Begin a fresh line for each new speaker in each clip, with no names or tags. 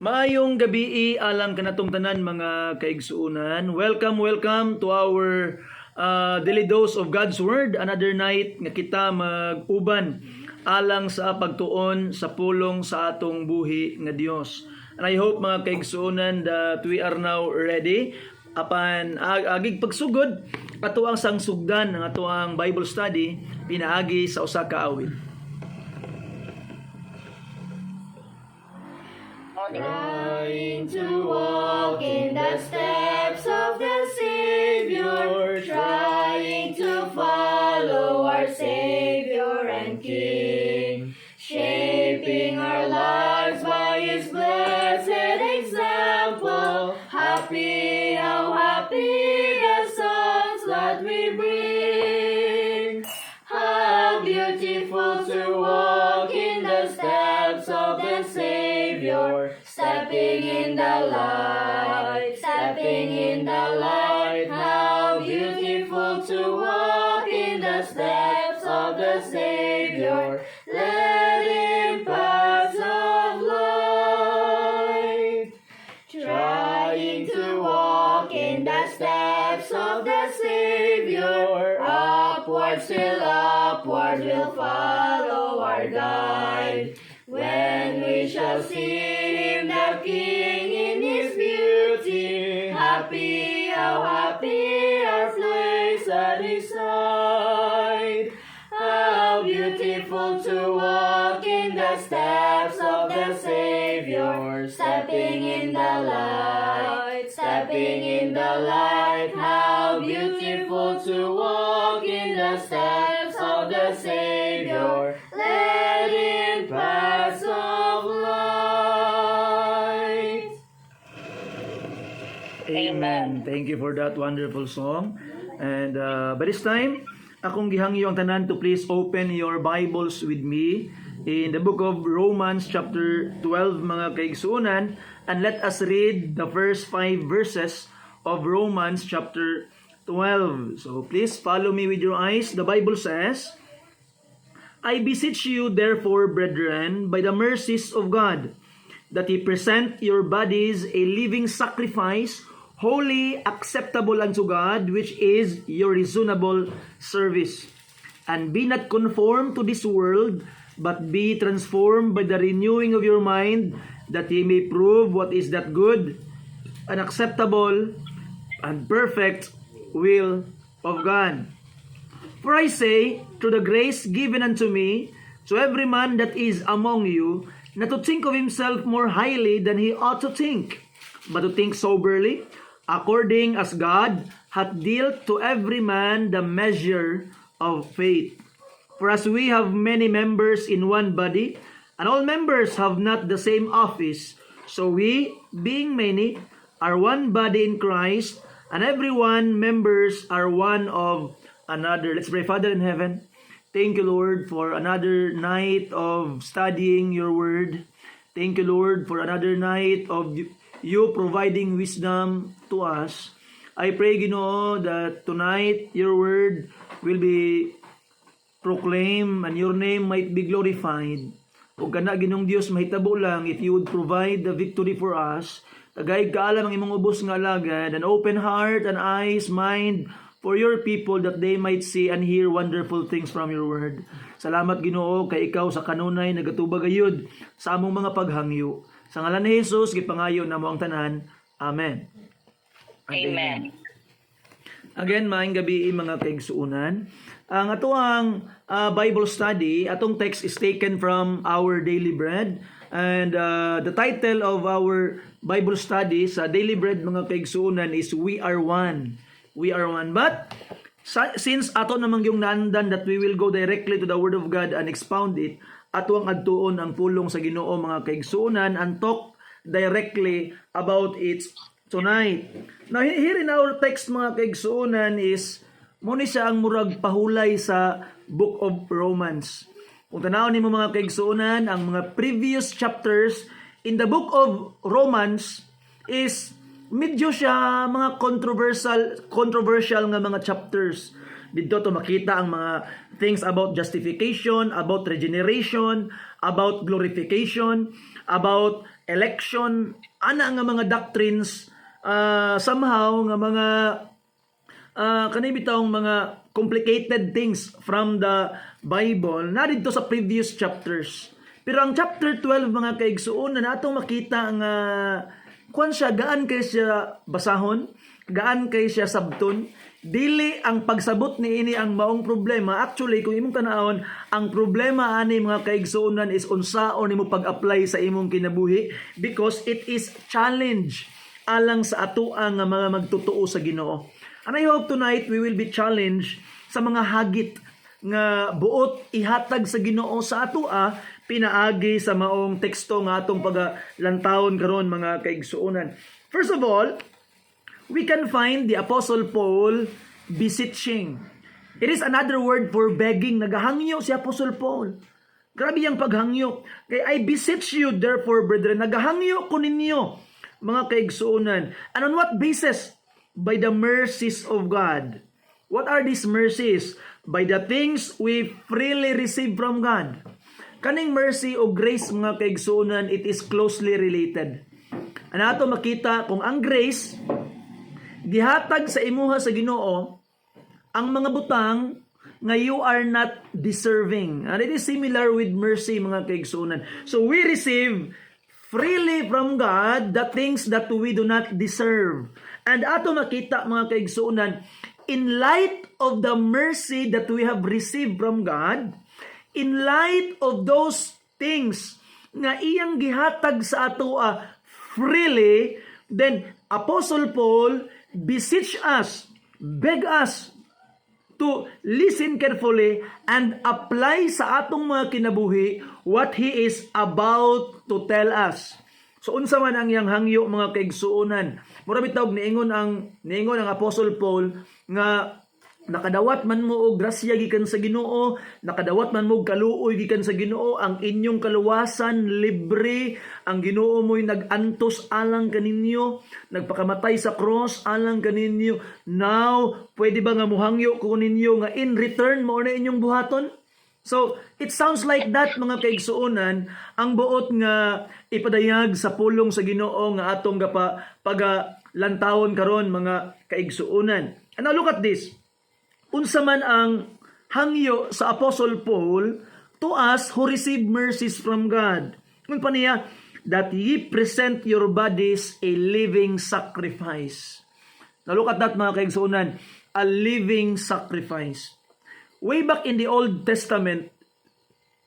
Maayong gabi alang kanatong tanan mga kaigsuunan. Welcome to our daily dose of God's Word. Another night nga kita mag-uban alang sa pagtuon sa pulong sa atong buhi nga Dios. And I hope mga kaigsuunan that we are now ready apan agig pagsugod ato ang sangsugdan ng ato ang Bible study pinaagi sa usa ka awit.
Trying to walk in the steps of the Savior, trying to follow our Savior and King, shaping our lives by His blessed example. Happy, how happy the songs that we bring. How beautiful to walk in the steps of the Savior. Stepping in the light, stepping in the light. How beautiful to walk in the steps of the Savior. Let Him paths of light. Trying to walk in the steps of the Savior. Upward, still upward, we'll follow our guide. When we shall see Him, the King in His beauty, happy, how happy our place at His side. How beautiful to walk in the steps of the Savior, stepping in the light, stepping in the light. How beautiful to walk in the steps of the Savior. Let Him paths of light.
Amen. Thank you for that wonderful song. And by this time, akong gihangyo ang tanan to please open your Bibles with me in the book of Romans chapter 12 mga kaigsuunan, and let us read the first 5 verses of Romans chapter 12. So please follow me with your eyes. The Bible says, I beseech you therefore, brethren, by the mercies of God, that ye present your bodies a living sacrifice, holy, acceptable unto God, which is your reasonable service. And be not conformed to this world, but be transformed by the renewing of your mind, that ye may prove what is that good, and acceptable, and perfect will of God. For I say, through the grace given unto me, to every man that is among you, not to think of himself more highly than he ought to think, but to think soberly, according as God hath dealt to every man the measure of faith. For as we have many members in one body, and all members have not the same office, so we, being many, are one body in Christ, and every one members are one of another. Let's pray. Father in heaven, thank you, Lord, for another night of studying your word. Thank you, Lord, for another night of you providing wisdom to us. I pray, Ginoo, that tonight your word will be proclaimed and your name might be glorified. Kung kana, Ginoong Dios, mahitabo lang if you would provide the victory for us. Tagay kaalam ang imong ubos nga alagad, an open heart and eyes, mind, for your people that they might see and hear wonderful things from your word. Salamat, Ginoo, kay ikaw sa kanunay nagatubag gayud sa among mga paghangyo. Sa ngalan ni Jesus gipangayo namo ang tanan. Amen.
Amen.
Again, maayong gabi mga kaigsuunan. Ang atoang Bible study, atong text is taken from our daily bread, and the title of our Bible study sa daily bread mga kaigsuunan is We Are One. We are one. But since ato namang yung naandan that we will go directly to the Word of God and expound it, ato ang adtuon ang pulong sa Ginoo mga kaigsuunan and talk directly about it tonight. Now here in our text mga kaigsuunan is muna siya ang murag pahulay sa Book of Romans. Kung tanawon nimo mga kaigsuunan, ang mga previous chapters in the Book of Romans is medyo siya mga controversial nga mga chapters. Dito to makita ang mga things about justification, about regeneration, about glorification, about election, ana nga mga doctrines, somehow nga mga kanay bitawng mga complicated things from the Bible na dito sa previous chapters. Pero ang chapter 12 mga kaigsuon na natong makita nga kuan siya gaan kay siya basahon, gaan kay siya sabton, dili ang pagsabot ni ini ang maong problema. Actually kung imong tanawon, ang problema ani mga kaigsuonan is unsaon nimo pag-apply sa imong kinabuhi because it is challenge alang sa atoa nga mga magtotoo sa Ginoo. And I hope tonight we will be challenged sa mga hagit nga buot ihatag sa Ginoo sa atoa pinaagi sa maong teksto nga atong pagalantawon karon mga kaigsuonan. First of all, we can find the Apostle Paul beseeching. It is another word for begging. Nagahangyo si Apostle Paul. Grabe yung paghangyo. Kaya I beseech you therefore, brethren, nagahangyo ko ninyo mga kaigsuonan. And on what basis? By the mercies of God. What are these mercies? By the things we freely receive from God. Kaning mercy o grace mga kaigsuonan, it is closely related. Ano ato makita kung ang grace gihatag sa imuha sa Ginoo ang mga butang nga you are not deserving. And it is similar with mercy mga kaigsuonan. So we receive freely from God the things that we do not deserve. And ato makita mga kaigsuonan, in light of the mercy that we have received from God, in light of those things nga iyang gihatag sa atoa freely, then Apostle Paul beseech us, beg us to listen carefully and apply sa atong mga kinabuhi what he is about to tell us. So unsa man ang iyang hangyo mga kaigsuonan. Mura bitawg niingon ang Apostle Paul nga nakadawat man mo og grasya gikan sa Ginoo, nakadawat man mo og kaluoy gikan sa Ginoo, ang inyong kaluwasan libre, ang Ginoo mo'y nag-antos alang kaninyo, nagpakamatay sa cross alang kaninyo. Now, pwede ba nga muhangyo ko ninyo nga in return mo na inyong buhaton? So, it sounds like that mga kaigsuonan, ang buot nga ipadayag sa pulong sa Ginoo nga atong pagalantawon karon mga kaigsuonan. And now look at this. Unsa man ang hangyo sa Apostle Paul to us who receive mercies from God. Kung pa niya, that ye present your bodies a living sacrifice. Now look at that mga kaigsuonan, a living sacrifice. Way back in the Old Testament,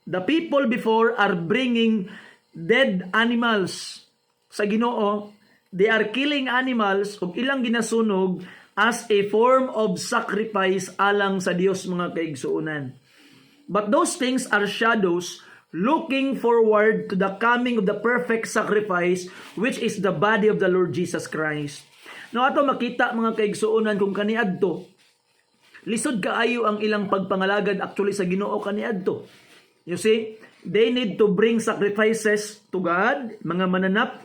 the people before are bringing dead animals sa Ginoo. They are killing animals ug ilang ginasunog as a form of sacrifice alang sa Dios mga kaigsuonan. But those things are shadows looking forward to the coming of the perfect sacrifice which is the body of the Lord Jesus Christ. Now ato makita mga kaigsuonan kung kaniadto lisod kaayo ang ilang pagpangalagad actually sa Ginoo kaniadto. You see, they need to bring sacrifices to God, mga mananap.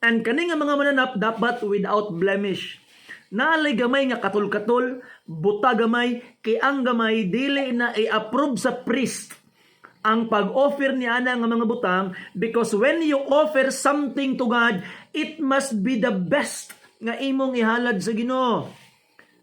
And kani nga mga mananap dapat without blemish. Naalay gamay nga katul-katul, buta gamay, kay ang gamay dili na i-approve sa priest ang pag-offer niya na nga mga butang because when you offer something to God, it must be the best nga imong ihalad sa Ginoo.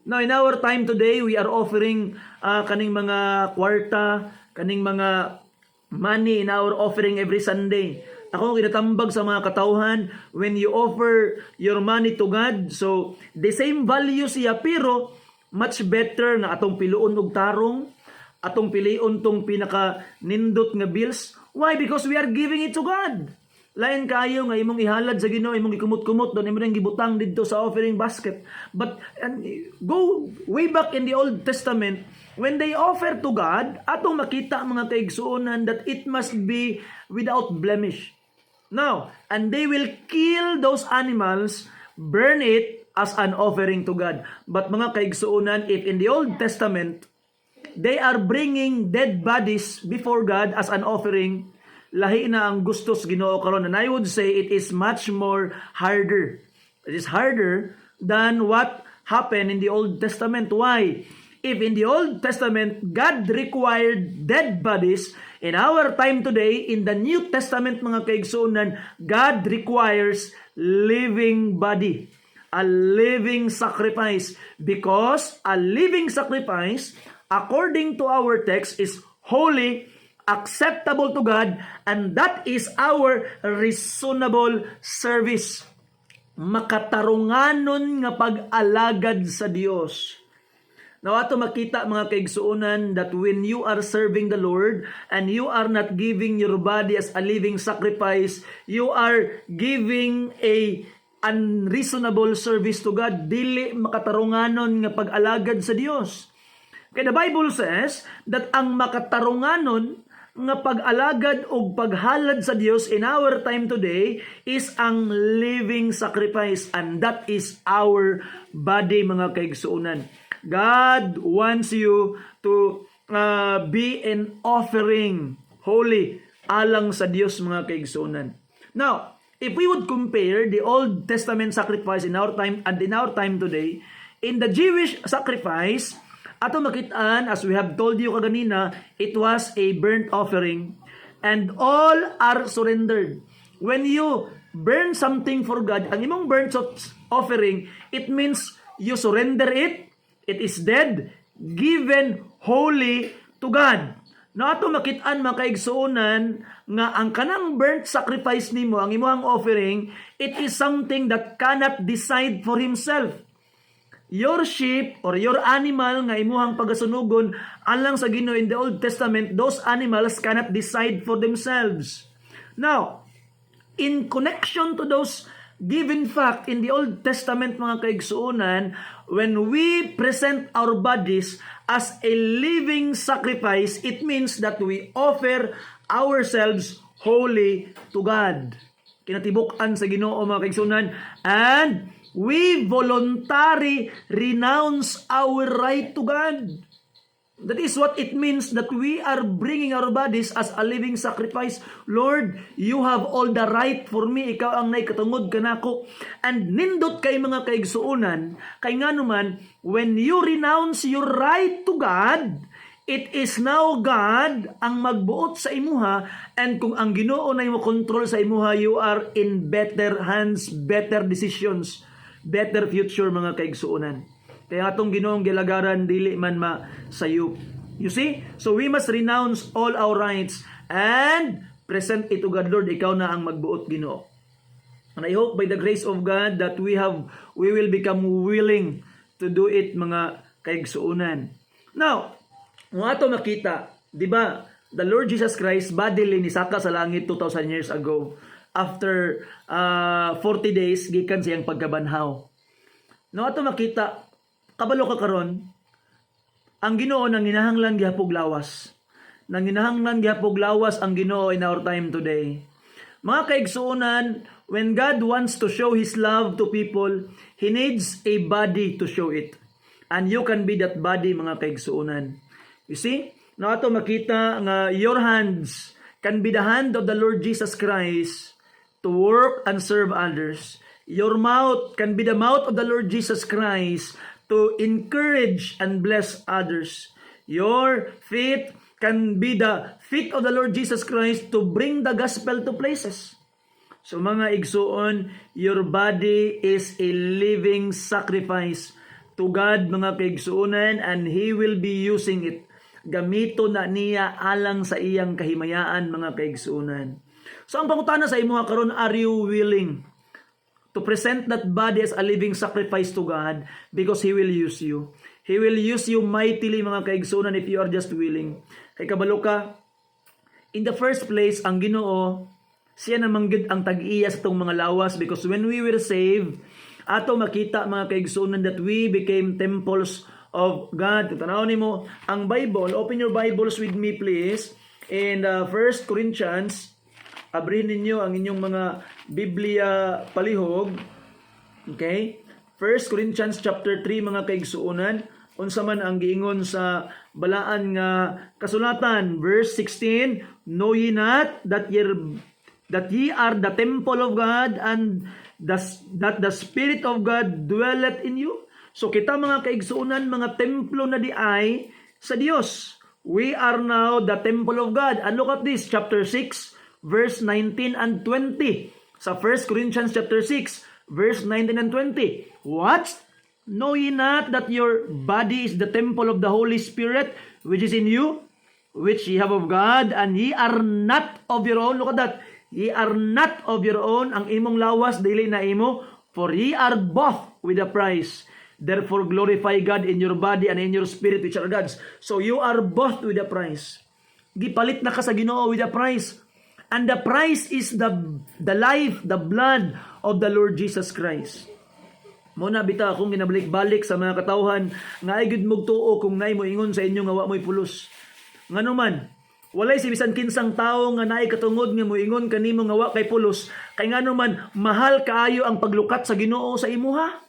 Now, in our time today, we are offering kaning mga kwarta, kaning mga money in our offering every Sunday. Ako kinatambag sa mga katauhan, when you offer your money to God, so the same value siya, pero much better nga atong piluon og tarong, atong pilion tong pinaka nindot nga bills. Why? Because we are giving it to God. Lain kayo nga imong ihalad sa Ginoo, imong ikumot-kumot doon, imong gibutang dito sa offering basket. But go way back in the Old Testament, when they offer to God, atong makita mga kaigsuonan that it must be without blemish. Now, and they will kill those animals, burn it as an offering to God. But mga kaigsuonan, if in the Old Testament, they are bringing dead bodies before God as an offering, lahi na ang gustos Ginoo karon. And I would say it is much more harder. It is harder than what happened in the Old Testament. Why? If in the Old Testament God required dead bodies, In our time today, in the New Testament mga kaigsuonan, God requires living body, a living sacrifice, because a living sacrifice, according to our text, is holy, acceptable to God, and that is our reasonable service. Makatarunganon nga pag-alagad sa Dios. Now, ato makita mga kaigsuonan that when you are serving the Lord and you are not giving your body as a living sacrifice, you are giving a unreasonable service to God. Dili makatarunganon nga pag-alagad sa Dios. Kaya the Bible says that ang makatarunganon nga pag-alagad o paghalad sa Dios in our time today is ang living sacrifice, and that is our body mga kaigsuonan. God wants you to be an offering, holy, alang sa Dios mga kaigsuonan. Now, if we would compare the Old Testament sacrifice in our time and in our time today, in the Jewish sacrifice, ato makitaan, as we have told you kaganina, it was a burnt offering and all are surrendered. When you burn something for God, ang imong burnt offering, it means you surrender it. It is dead, given wholly to God. Na ato makitaan mga kaigsuonan nga ang kanang burnt sacrifice nimo, ang imong offering, it is something that cannot decide for himself. Your sheep or your animal nga imuhang pagasunugon alang sa Ginoo in the Old Testament, those animals cannot decide for themselves. Now, in connection to those given fact in the Old Testament mga kaigsuonan, when we present our bodies as a living sacrifice, it means that we offer ourselves wholly to God. Kinatibuk-an sa Ginoo mga kaigsuonan, and we voluntarily renounce our right to God. That is what it means that we are bringing our bodies as a living sacrifice. Lord, you have all the right for me. Ikaw ang naikatungod kanako. And nindot kay mga kaigsuonan, kay nga naman, when you renounce your right to God, it is now God ang magbuot sa imuha, and kung ang Ginoo na mo control sa imuha, you are in better hands, better decisions, better future mga kaigsuonan. Kaya atong Ginoong gilagaran dili man masayop. You see? So we must renounce all our rights and present it to God. Lord, ikaw na ang magbuot, Ginoo. And I hope by the grace of God that we will become willing to do it mga kaigsuonan. Now, kung ato makita, di ba, the Lord Jesus Christ bodily nisaka sa langit 2,000 years ago. After 40 days, gikan siyang pagkabanhaw. No, ato makita, kabalo ka karon, ang Ginoo nang ginahanglan gihapog lawas. Nang ginahanglan gihapog lawas ang Ginoo in our time today. Mga kaigsuonan, when God wants to show His love to people, He needs a body to show it. And you can be that body mga kaigsuonan. You see? Na ato makita nga your hands can be the hand of the Lord Jesus Christ to work and serve others. Your mouth can be the mouth of the Lord Jesus Christ to encourage and bless others. Your feet can be the feet of the Lord Jesus Christ to bring the gospel to places. So mga igsuon, your body is a living sacrifice to God mga kaigsuonan, and He will be using it. Gamito na niya alang sa iyang kahimayaan mga kaigsuonan. So ang pangutana sa imo karon, are you willing to present that body as a living sacrifice to God, because He will use you. He will use you mightily mga kaigsuonan if you are just willing. Kay kabalo ka, in the first place, ang Ginoo, siya namang gid ang tag-iya sa itong mga lawas, because when we were saved, ato makita mga kaigsuonan that we became temples of God. Tanaw nimo ang Bible. Open your Bibles with me please. In 1 Corinthians, abrihin ninyo ang inyong mga Biblia palihog. Okay? 1 Corinthians chapter 3 mga kaigsuonan. Unsa man ang giingon sa balaan nga kasulatan, verse 16, know ye not that ye are the temple of God, and that the Spirit of God dwelleth in you? So kita mga kaigsuonan, mga templo na di ay sa Dios. We are now the temple of God. And look at this, chapter 6, verse 19 and 20. Sa 1 Corinthians chapter 6, verse 19 and 20. What? Know ye not that your body is the temple of the Holy Spirit, which is in you, which ye have of God, and ye are not of your own. Look at that. Ye are not of your own. Ang imong lawas, dili na imo, for ye are bought with a price. Therefore, glorify God in your body and in your spirit, which are God's. So, you are bought with a price. Gipalit na ka sa Ginoo with a price. And the price is the life, the blood of the Lord Jesus Christ. Muna bita akong ginabalik-balik sa mga katawhan nga ay gud mugtuo kung naay mo ingon sa inyo nga wa mo'y pulos. Nganuman, walay si bisan kinsang tawo nga naay katungod nga moingon kanimo nga wa kay pulos, kay nganuman mahal kaayo ang paglukat sa Ginoo sa imuha.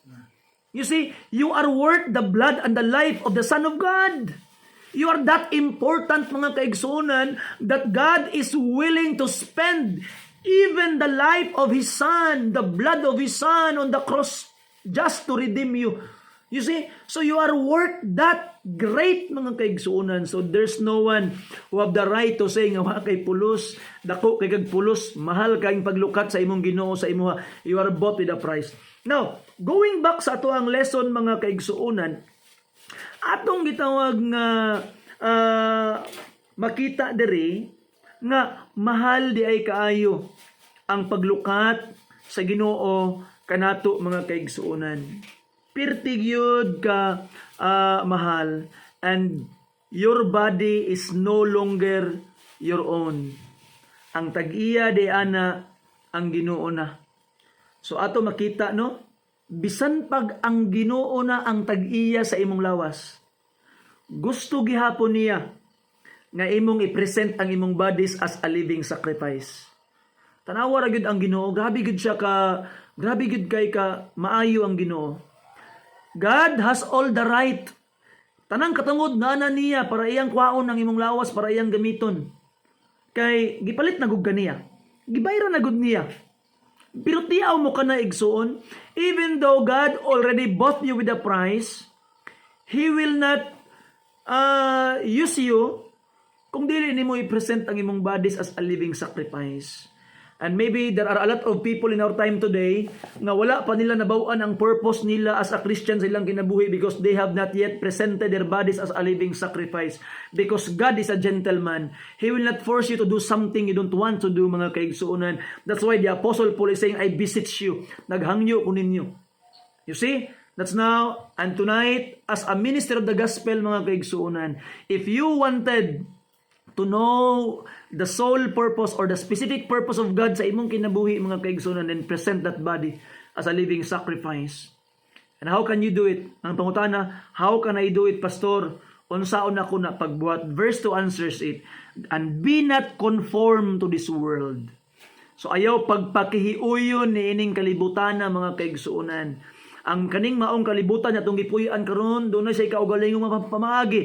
You see, you are worth the blood and the life of the Son of God. You are that important, mga kaigsunan, that God is willing to spend even the life of His Son, the blood of His Son on the cross, just to redeem you. You see, so you are worth that great, mga kaigsunan. So there's no one who have the right to say nga wa kay pulos, dako kay kag pulos, mahal kayong paglukat sa imong Ginoo sa imuha. You are bought with a price. Now, going back sa ato ang lesson, mga kaigsuunan, atong gitawag nga makita diri nga mahal di ay kaayo ang paglukat sa Ginoo kanato, mga kaigsuunan. Pirtig yun ka mahal, and your body is no longer your own. Ang tag-iya di ana ang Ginoo na. So ato makita, no? Bisan pag ang Ginoo na ang tag-iya sa imong lawas, gusto gihapon niya nga imong i-present ang imong bodies as a living sacrifice. Tanawa ra gyud ang Ginoo, grabe gyud kay ka maayo ang Ginoo. God has all the right. Tanang katungod na niya para iyang kwaon ang imong lawas, para iyang gamiton. Kay gipalit na gud kaniya. Gibayran na gud niya. Pero tiyaw mo ka na igsuon, even though God already bought you with a price, He will not use you kung dili nimo i-present ang imong bodies as a living sacrifice. And maybe there are a lot of people in our time today nga wala pa nila nabaw-an ang purpose nila as a Christian sa ilang kinabuhi because they have not yet presented their bodies as a living sacrifice. Because God is a gentleman. He will not force you to do something you don't want to do, mga kaigsuunan. That's why the Apostle Paul is saying, I beseech you. Naghangyo ko ninyo. You see? That's now and tonight, as a minister of the gospel, mga kaigsuunan, if you wanted to know the sole purpose or the specific purpose of God sa imong kinabuhi, mga kaigsunan, and present that body as a living sacrifice. And how can you do it? Ang pangutana, how can I do it, Pastor? Unsaon ako na pagbuhat? Verse 2 answers it. And be not conformed to this world. So ayaw pagpakihiuyon ni ining kalibutan na, mga kaigsuunan. Ang kaning maong kalibutan atong gipuy-an karon, doon na siya kaugalingong mga pamaagi.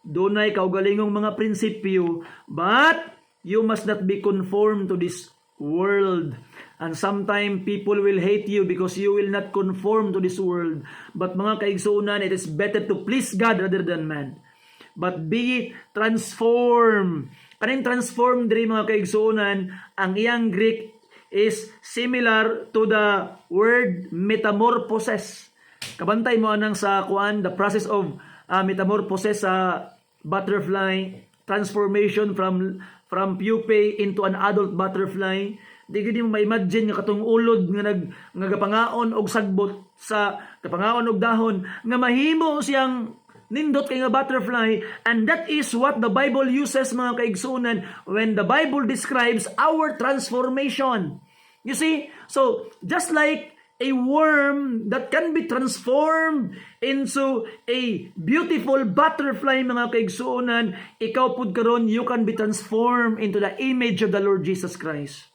Doon ay kaugalingong mga prinsipyo, but you must not be conformed to this world. And sometimes people will hate you because you will not conform to this world. But mga kaigsuunan, it is better to please God rather than man. But be transformed. Kaning transformed diri, mga kaigsuunan, ang iyang Greek is similar to the word metamorphosis. Kabantay mo anang sa kuan, the process of metamorphosis sa butterfly, transformation from pupae into an adult butterfly. Di gid mo ma-imagine nga katong ulod nga nagapangaon og sagbot sa kapangaon og dahon nga mahimo siyang nindot kay nga butterfly, and that is what the Bible uses, mga kaigsuunan, when the Bible describes our transformation. You see? So, just like a worm that can be transformed into a beautiful butterfly, mga kaigsuunan, ikaw pud karon, you can be transformed into the image of the Lord Jesus Christ.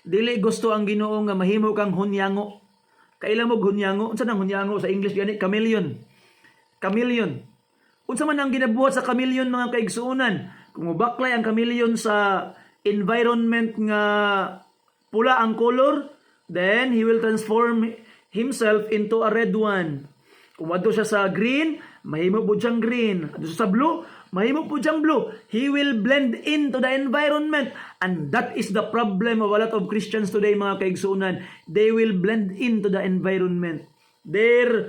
Dili gusto ang Ginoo nga mahimo kang hunyango. Kailan mo hunyango? Unsa nang hunyango sa English gani? Chameleon. Chameleon. Unsa man ang ginabuhat sa chameleon, mga kaigsuunan? Kung mobaklay ang chameleon sa environment nga pula ang color, then he will transform himself into a red one. Kung adto siya sa green, mahimo pud siyang green. Adto sa blue, mahimo po siyang blue. He will blend into the environment. And that is the problem of a lot of Christians today, mga kaigsuunan. They will blend into the environment. The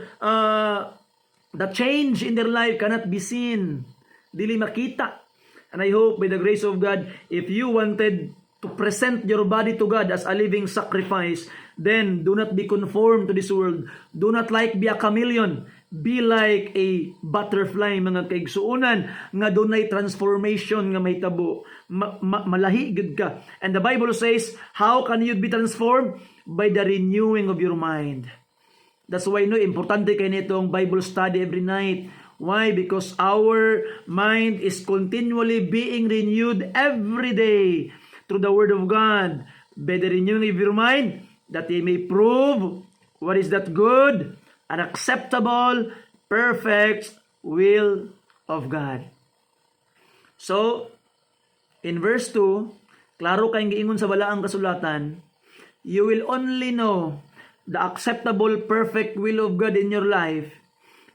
change in their life cannot be seen. Dili makita. And I hope by the grace of God, if you wanted to present your body to God as a living sacrifice, then do not be conformed to this world. Do not be a chameleon. Be like a butterfly, mga kaigsuunan, nga dunay transformation nga may tabo. Malahi gid ka. And the Bible says, how can you be transformed? By the renewing of your mind. That's why importante kay nitong Bible study every night. Why? Because our mind is continually being renewed every day through the Word of God. By the renewing of your mind, that ye may prove what is that good and acceptable, perfect will of God. So, in verse 2, klaro kayong giingon sa balaang kasulatan, you will only know the acceptable, perfect will of God in your life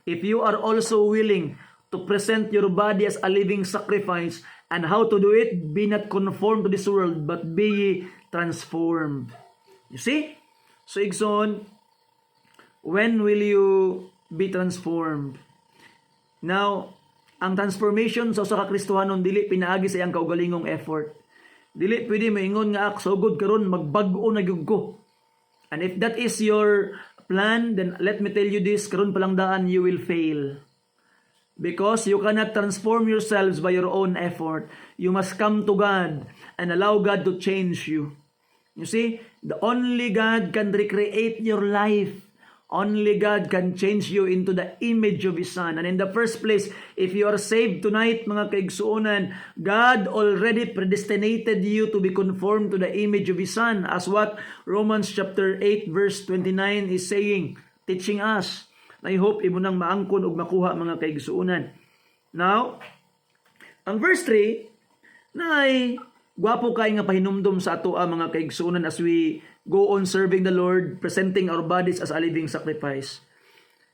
if you are also willing to present your body as a living sacrifice. And how to do it? Be not conformed to this world, but be ye transformed. You see? So, Igsoon, when will you be transformed? Now, ang transformation sa usa ka Kristohanon dili pinaagi sa iyang kaugalingong effort. Dili pwede maingon nga so good karon magbag-o na gyud ko. And if that is your plan, then let me tell you this, karon pa lang daan you will fail. Because you cannot transform yourselves by your own effort. You must come to God and allow God to change you. You see, the only God can recreate your life. Only God can change you into the image of His Son. And in the first place, if you are saved tonight, mga kaigsuunan, God already predestinated you to be conformed to the image of His Son, as what Romans chapter 8 verse 29 is saying, teaching us. I hope imo nang maangkon ug makuha, mga kaigsuunan. Now, ang verse 3 na ay gwapo kay nga pahinumdum sa ato mga kaigsuunan as we go on serving the Lord, presenting our bodies as a living sacrifice.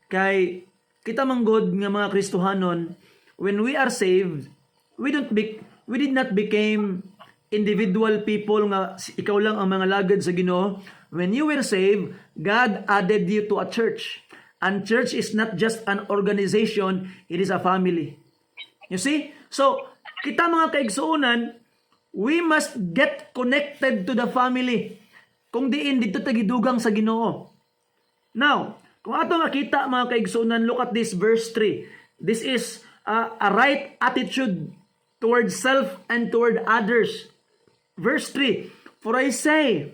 Kay kita manggod nga mga Kristohanon, when we are saved, we did not become individual people nga ikaw lang ang mga lagad sa Ginoo. When you were saved, God added you to a church. And church is not just an organization, it is a family. You see? So, kita mga kaigsuunan, we must get connected to the family. Kung diin dito tagidugang sa Ginoo. Now, kung ato makita mga kaigsuunan, look at this verse 3. This is a right attitude toward self and toward others. Verse 3, for I say,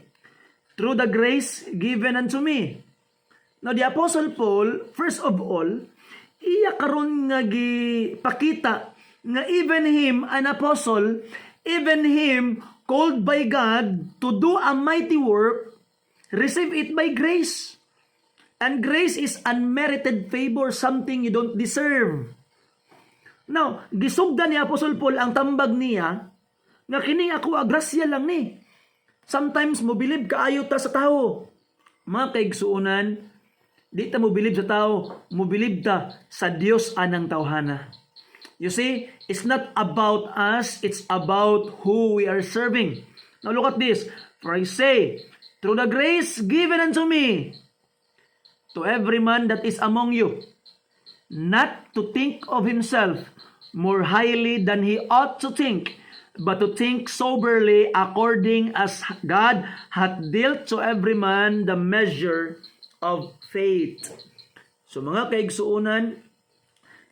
through the grace given unto me. Now, the Apostle Paul, first of all, iya karon nga gipakita nga even him, an apostle, even him called by God to do a mighty work, receive it by grace. And grace is unmerited favor, something you don't deserve. Now, gisugdan ni Apostle Paul ang tambag niya, nga kini ako agrasya lang ni. Sometimes mobilib kaayo ta sa tao. Mga kaigsuunan, di ta mobilib sa tao, mobilib ta sa Dios anang tawhana. You see, it's not about us, it's about who we are serving. Now look at this. For I say, through the grace given unto me, to every man that is among you, not to think of himself more highly than he ought to think, but to think soberly according as God hath dealt to every man the measure of faith. So mga kaigsuunan,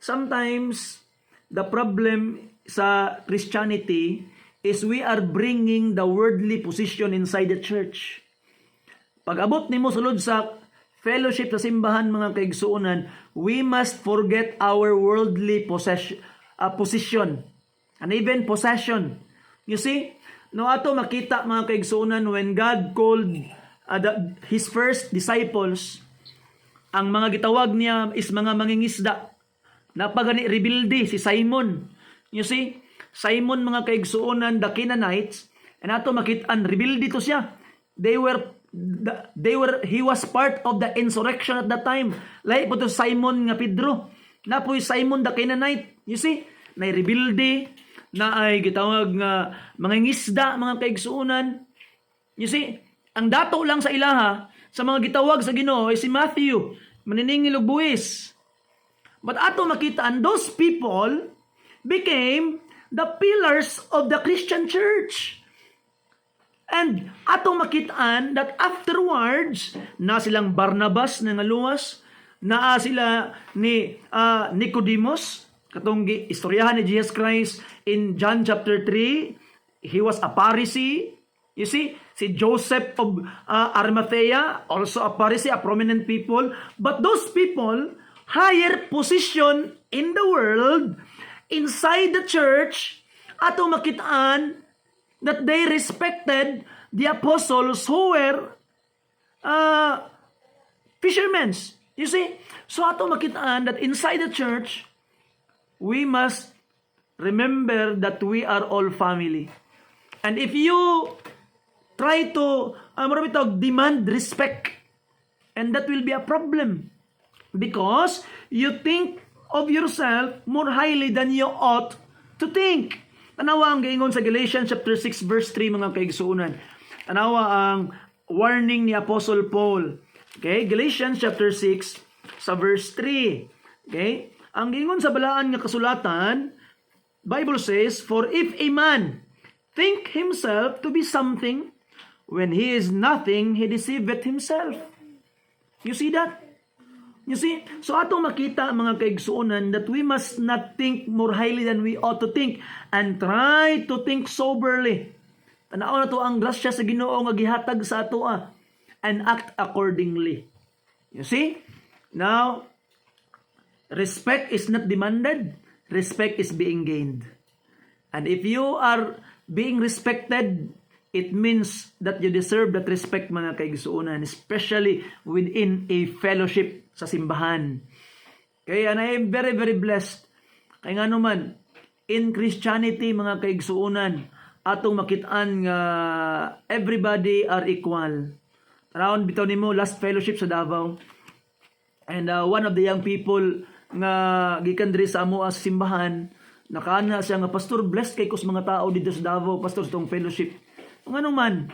sometimes the problem sa Christianity is we are bringing the worldly position inside the church. Pag abot nimo sulod sa fellowship sa simbahan, mga kaigsuunan, we must forget our worldly position and even possession. You see, no ato makita mga kaigsuunan when God called His first disciples, ang mga gitawag niya is mga mangingisda. Napagani rebelde si Simon. You see, Simon mga kaigsuunan, the Canaanites, and ato makitaan rebelde to siya. He was part of the insurrection at that time. Lahi po to Simon nga Pedro. Napoy Simon the Canaanite. You see, na rebilde, na ay gitawag nga mga ngisda, mga kaigsuunan. You see, ang dato lang sa ilaha, sa mga gitawag sa Ginoo ay si Matthew, maniningil og buwis. But ato makitaan, those people became the pillars of the Christian church. And ato makitaan that afterwards, na silang Barnabas na ngaluwas, na sila ni Nicodemus, katong istoryahan ni Jesus Christ in John chapter 3, he was a Pharisee. You see, si Joseph of Arimathea, also a Pharisee, a prominent people. But those people, higher position in the world, inside the church, ato makitaan that they respected the apostles who were fishermen. You see, so ato makitaan that inside the church, we must remember that we are all family. And if you try to demand respect, and that will be a problem because you think of yourself more highly than you ought to think. Tanawa ang giingon sa Galatians chapter 6 verse 3, mga kaigsuunan. Tanawa ang warning ni Apostle Paul. Okay, Galatians chapter 6 sa verse 3. Okay? Ang giingon sa balaan nga kasulatan, Bible says, "For if a man think himself to be something, when he is nothing, he deceiveth himself." You see that? You see? So atong makita, mga kaigsuunan, that we must not think more highly than we ought to think and try to think soberly. Tanaw na to ang grasya sa Ginoo nga gihatag sa ato and act accordingly. You see? Now, respect is not demanded. Respect is being gained. And if you are being respected, it means that you deserve that respect, mga kaigsuunan, especially within a fellowship sa simbahan. Kaya and I am very, very blessed. Kaya nga naman, in Christianity, mga kaigsuunan, atong makitaan nga everybody are equal. Around bitaw nimo last fellowship sa Davao. And one of the young people nga gikan diri sa amo as simbahan, nakaana siya nga, "Pastor, blessed kay kus mga tao dito sa Davao, pastor, sa tong fellowship." Ano man,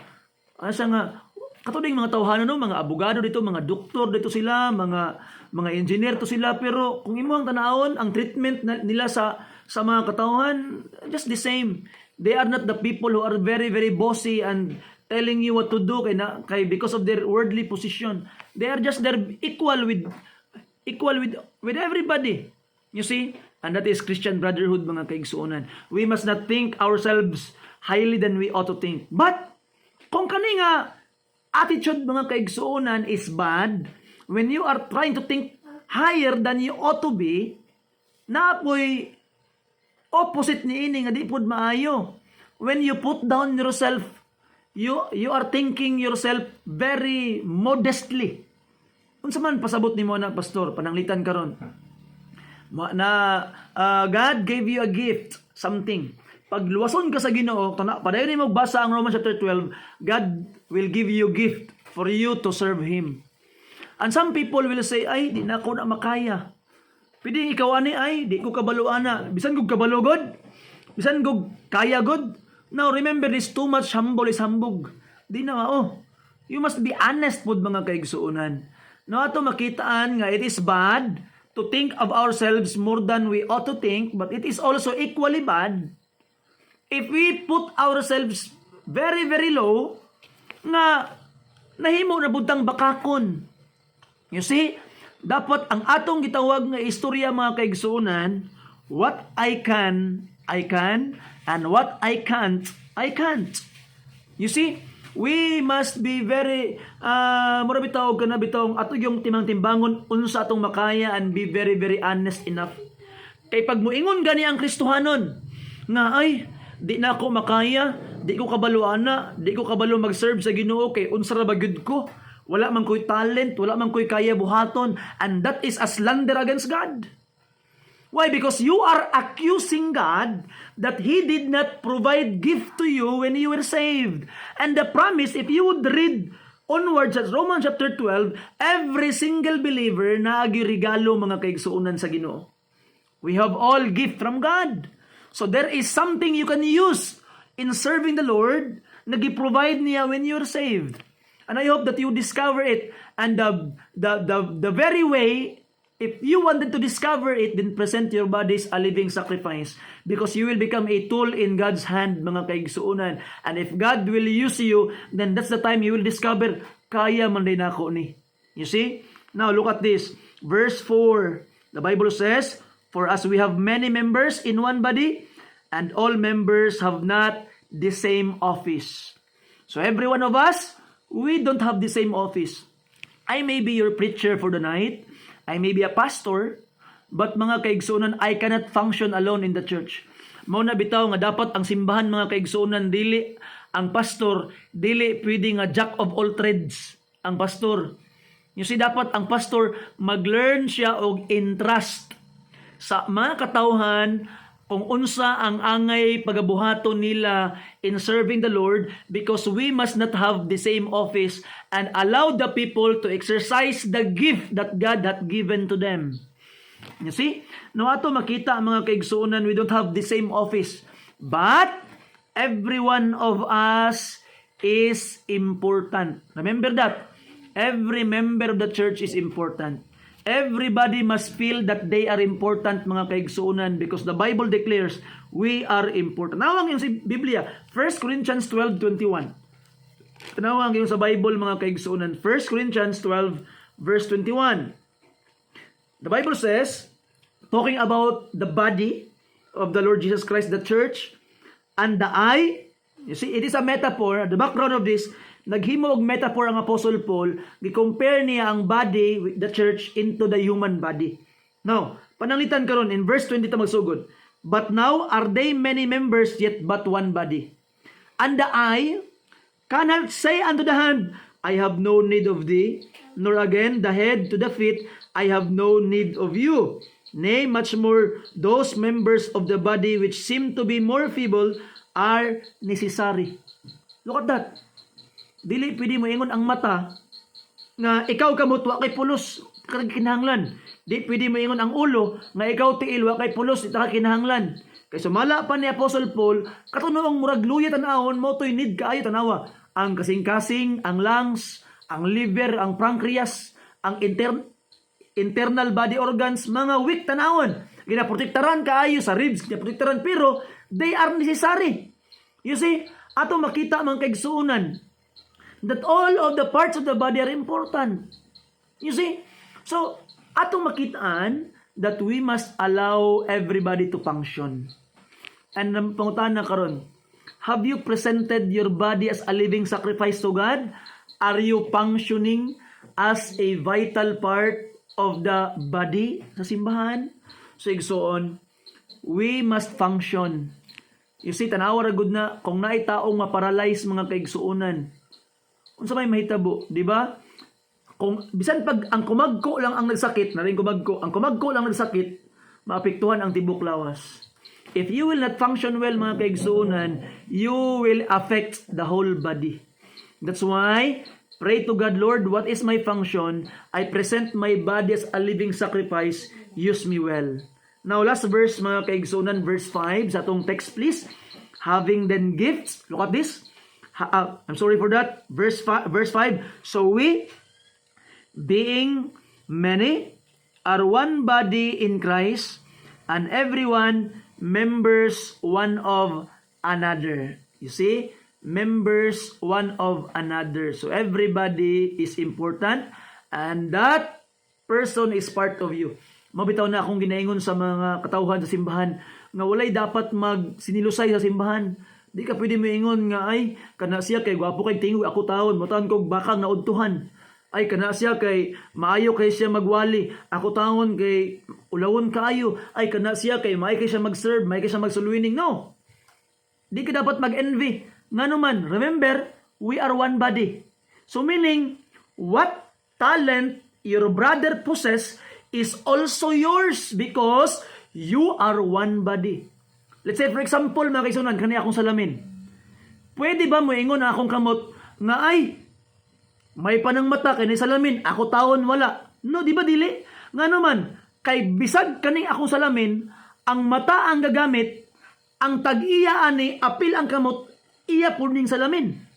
siya nga, katuding mga tawhanon, no? Mga abogado dito, mga doktor dito sila, mga engineer to sila, pero kung imo ang tanawon, ang treatment nila sa mga katawhan, just the same. They are not the people who are very, very bossy and telling you what to do kay because of their worldly position. They are just there equal with everybody. You see? And that is Christian brotherhood, mga kaigsuonan. We must not think ourselves highly than we ought to think. But kung kani nga attitude, mga kaigsuonan, is bad, when you are trying to think higher than you ought to be, na apoy opposite ni ini nga di pud maayo. When you put down yourself, you are thinking yourself very modestly. Unsa man pasabot nimo na, pastor, pananglitan karon na God gave you a gift, something. Pag luwason ka sa Ginoo, padayon mo basa ang Romans chapter 12, God will give you gift for you to serve Him. And some people will say, "Ay, di na ako na makaya. Pwede ikaw ani, ay, di ko kabalo ana. Bisan kog kabalo god. Bisan kog kaya god." Now, remember this, too much humble is humbug. Di na you must be honest pod, mga kaigsuunan. No, ato makitaan nga it is bad to think of ourselves more than we ought to think, but it is also equally bad if we put ourselves very, very low, nga nahimo na butang bakakon. You see, dapat ang atong gitawag nga istorya, mga kaigsuunan, what I can, and what I can't, I can't. You see, we must be very, mura bitaw ka na bitaw, ato yung timang-timbangon, unsa atong makaya, and be very, very honest enough. Kay pag muingon gani ang Kristohanon, nga ay, di na ako makaya, di ko kabalo ana, di ko kabalo mag-serve sa Ginoo, kay unsa ra ba gyud ko, wala man ko'y talent, wala man ko'y kaya buhaton, and that is a slander against God. Why? Because you are accusing God that He did not provide gift to you when you were saved. And the promise, if you would read onwards at Romans chapter 12, every single believer na agi regalo, mga kaigsuunan sa Ginoo. We have all gift from God. So there is something you can use in serving the Lord na gi-provide niya when you're saved. And I hope that you discover it. And the very way, if you wanted to discover it, then present your bodies a living sacrifice. Because you will become a tool in God's hand, mga kaigsuunan. And if God will use you, then that's the time you will discover, kaya man din ako ni. You see? Now look at this. Verse 4. The Bible says, "For as we have many members in one body, and all members have not the same office." So every one of us, we don't have the same office. I may be your preacher for the night. I may be a pastor. But mga kaigsunan, I cannot function alone in the church. Mao na bitaw nga dapat ang simbahan, mga kaigsunan, dili ang pastor, dili pwede nga jack of all trades ang pastor. You see, dapat ang pastor mag-learn siya og entrust sa mga katawhan kung unsa ang angay pagabuhaton nila in serving the Lord, because we must not have the same office and allow the people to exercise the gift that God hath given to them. You see? No ato makita mga kaigsuonan, we don't have the same office. But every one of us is important. Remember that. Every member of the church is important. Everybody must feel that they are important, mga kaigsuonan, because the Bible declares we are important. Nawang yung sa Biblia, 1 Corinthians 12:21. Tanawang yung sa Bible, mga kaigsuonan, 1 Corinthians 12 verse 21. The Bible says, talking about the body of the Lord Jesus Christ, the church, and the eye. You see, it is a metaphor. The background of this, naghimo og metaphor ang Apostle Paul, gi-compare niya ang body with the church into the human body. Now, pananglitan karon in verse 20 ta magsugod. But now are they many members, yet but one body. And the eye cannot say unto the hand, I have no need of thee, nor again the head to the feet, I have no need of you. Nay, much more, those members of the body which seem to be more feeble are necessary. Look at that. Dili pwede mo ingon ang mata nga ikaw kamot wa kay pulos kinahanglan. Di pwede mo ingon ang ulo nga ikaw tiil wa kay pulos ita kinahanglan. Kay sumala pa ni Apostle Paul, katunoong murag luya tanawon mo toy need kaayo tanawa. Ang kasing-kasing, ang lungs, ang liver, ang pancreas, ang internal body organs, mga weak tanawon. Ginaprotektaran kaayo sa ribs, ginaprotektaran, pero they are necessary. You see, ato makita mga kaigsuunan that all of the parts of the body are important. You see? So, atong makitaan that we must allow everybody to function. And ang pangutan na karon, have you presented your body as a living sacrifice to God? Are you functioning as a vital part of the body sa simbahan? So, igsoon, we must function. You see, tanawa ra gud na kung naay taong maparalyze mga kaigsuonan. Unsa may mahitabo, di ba? Kung bisan pag ang kumagko lang ang nagsakit, na rin kumagko, ang kumagko lang nagsakit, maapektuhan ang tibok lawas. If you will not function well, mga kaigsuonan, you will affect the whole body. That's why, pray to God, Lord, what is my function? I present my body as a living sacrifice. Use me well. Now, last verse, mga kaigsuonan, verse 5, sa atong text, please. Having then gifts, look at this. I'm sorry for that. Verse 5. So we, being many, are one body in Christ, and everyone members one of another. You see? Members one of another. So everybody is important, and that person is part of you. Mabitaw na akong ginaingon sa mga katawhan sa simbahan nga walay dapat magsinilusay sa simbahan. Di ka pwede mo ingon nga ay kana siya kay gwapo kay tingog ako taon motaon kog bakang naudtuhan. Ay kana siya kay maayo kay siya magwali. Ako taon kay ulawon kaayo. Ay kana siya kay maay kay siya mag-serve, maay kay siya magsuluining. No. Di ka dapat mag-envy. Ngano man, remember, we are one body. So meaning, what talent your brother possess is also yours because you are one body. Let's say, for example, mga kaisunan, kani akong salamin. Pwede ba mo ingon na akong kamot nga ay, may panang mata, kani salamin, ako taon wala. No, di ba dili? Nga naman, kay bisag kani akong salamin, ang mata ang gagamit, ang tag-iya ani apil ang kamot iya puning salamin.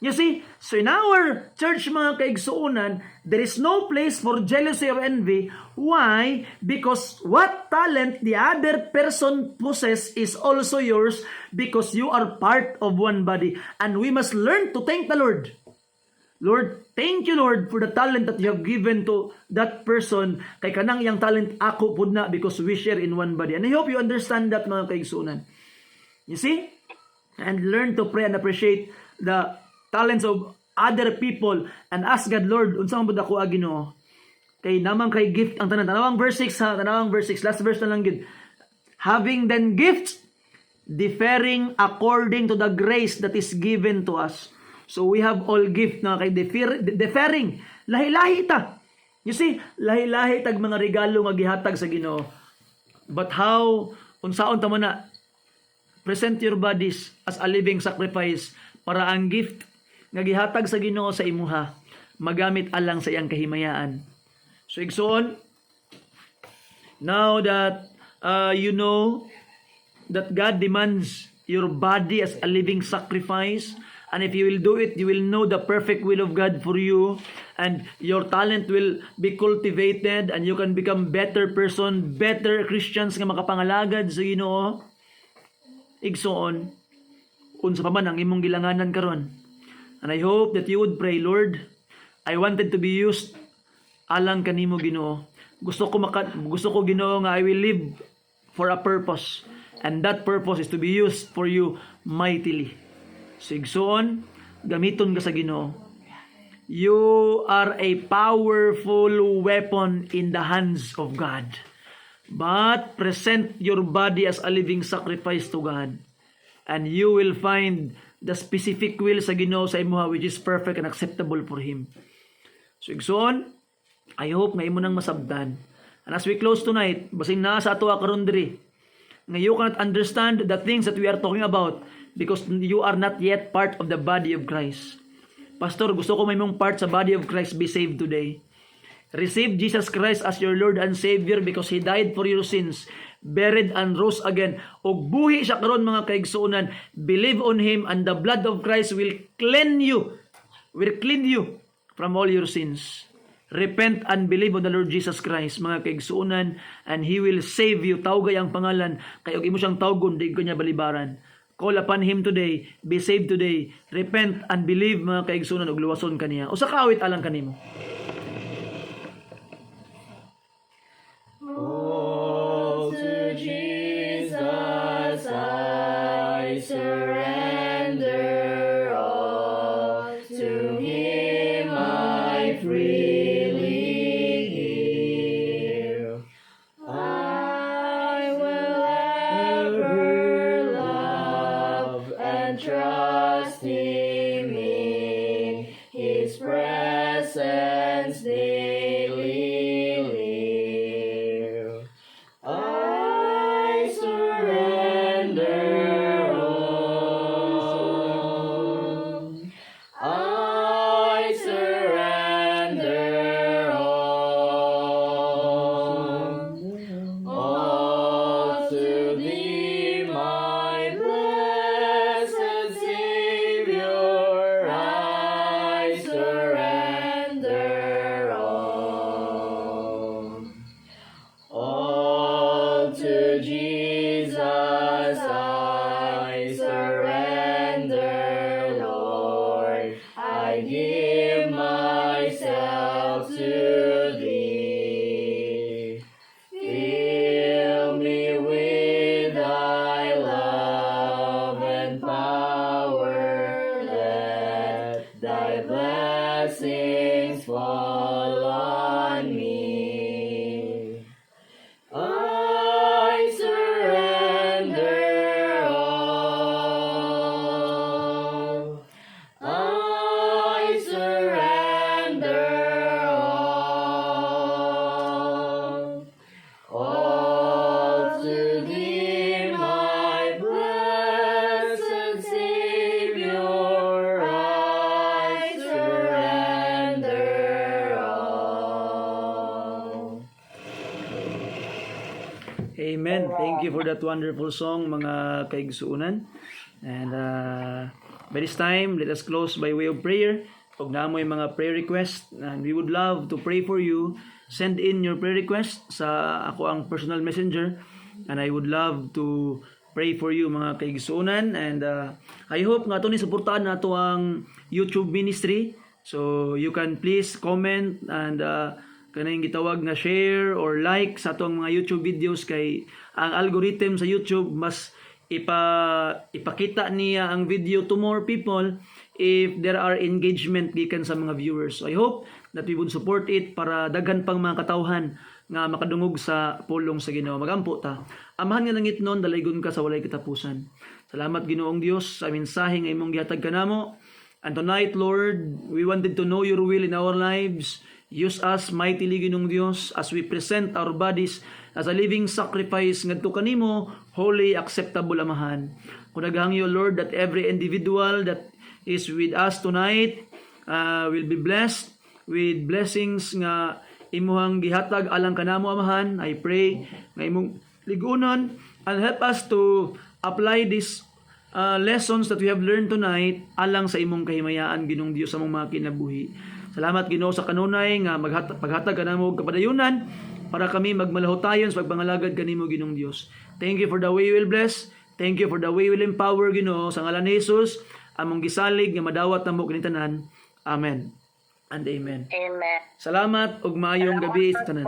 You see, so in our church mga kaigsuunan, there is no place for jealousy or envy. Why? Because what talent the other person possess is also yours because you are part of one body. And we must learn to thank the Lord. Lord, thank you Lord for the talent that you have given to that person. Kay kanang iyang talent ako pud na because we share in one body. And I hope you understand that mga kaigsuunan. You see? And learn to pray and appreciate the talents of other people and ask God, Lord, unsa man bud ako Ginoo? Kay namang kay gift ang tanan. Tanawang verse 6 ha, tanawang verse 6, last verse na lang gid. Having then gifts differing according to the grace that is given to us. So we have all gift na kay differing. Lahi-lahi ta. You see, lahi-lahi tag mga regalo nga gihatag sa Ginoo. But how unsaon ta man na present your bodies as a living sacrifice para ang gift nga gihatag sa Ginoo sa imuha magamit alang sa iyang kahimayaan. So igsoon, now that you know that God demands your body as a living sacrifice, and if you will do it, you will know the perfect will of God for you, and your talent will be cultivated, and you can become better person, better Christians nga makapangalagad sa Ginoo. Igsoon, unsa pa man ang imong gilanganan karon. And I hope that you would pray, Lord, I wanted to be used alang kanimo Ginoo. Gusto ko Ginoo nga I will live for a purpose, and that purpose is to be used for you mightily. So igsoon, gamiton ka sa Ginoo. You are a powerful weapon in the hands of God. But present your body as a living sacrifice to God, and you will find the specific will sa Ginoo sa imuha which is perfect and acceptable for Him. So igsoon, I hope nga imo nang masabdan. And as we close tonight, basing na sa ato karon diri, nga you cannot understand the things that we are talking about because you are not yet part of the body of Christ. Pastor, gusto ko may mong part sa body of Christ, be saved today. Receive Jesus Christ as your Lord and Savior because He died for your sins, buried and rose again. Og buhi siya karon mga kaigsuonan. Believe on Him and the blood of Christ will cleanse you from all your sins. Repent and believe on the Lord Jesus Christ, mga kaigsuonan, and He will save you. Tawgay ang pangalan, kay og imo siyang tawgon, di ko niya balibaran. Call upon Him today, be saved today, repent and believe, mga kaigsuonan, og luwason kaniya. O sa kaawit alang kanimo.
All to Jesus I surrender, all to Him I freely give. I will ever love and trust Him in His presence daily. I surrender all. I surrender all. All to Thee, my blessed Savior. I surrender all.
Amen. Thank you for that wonderful song, mga kaigsuunan. And by this time, let us close by way of prayer. Pag namoy mga prayer request, and we would love to pray for you. Send in your prayer request sa ako ang personal messenger, and I would love to pray for you, mga kaigsuunan. And I hope nga ito ni suportahan na ito ang YouTube ministry. So you can please comment and kanang gitawag nga share or like sa atong mga YouTube videos, kay ang algorithm sa YouTube mas ipakita niya ang video to more people if there are engagement gikan sa mga viewers. So I hope that we would support it para daghan pang mga katawhan nga makadungog sa pulong sa Ginoo. Magampo ta. Amahan nga langit nun, dalaygon ka sa walay katapusan. Salamat Ginoong Dios sa mensahe nga imong gihatag kanamo. And tonight, Lord, we wanted to know your will in our lives. Use us mightily, Ginoong Dios, as we present our bodies as a living sacrifice ngadto kanimo, holy, acceptable amahan. Kung naghangyo, Lord, that every individual that is with us tonight will be blessed with blessings nga imuhang gihatag alang kanamo, amahan. I pray nga imong ligunon and help us to apply this lessons that we have learned tonight alang sa imong kahimayaan, Ginoong Dios, sa among mga kinabuhi. Salamat Ginoo sa kanunay nga paghatag kanamo og kapadayonan para kami magmalahotayon sa pagpangalagad kanimo, Ginoong Dios. Thank you for the way you will bless. Thank you for the way you will empower, Ginoo, sa ngalan ni Jesus among gisalig nga madawat namo kini tanan. Amen and amen.
Amen.
Salamat ug maayong gabi sa tanan.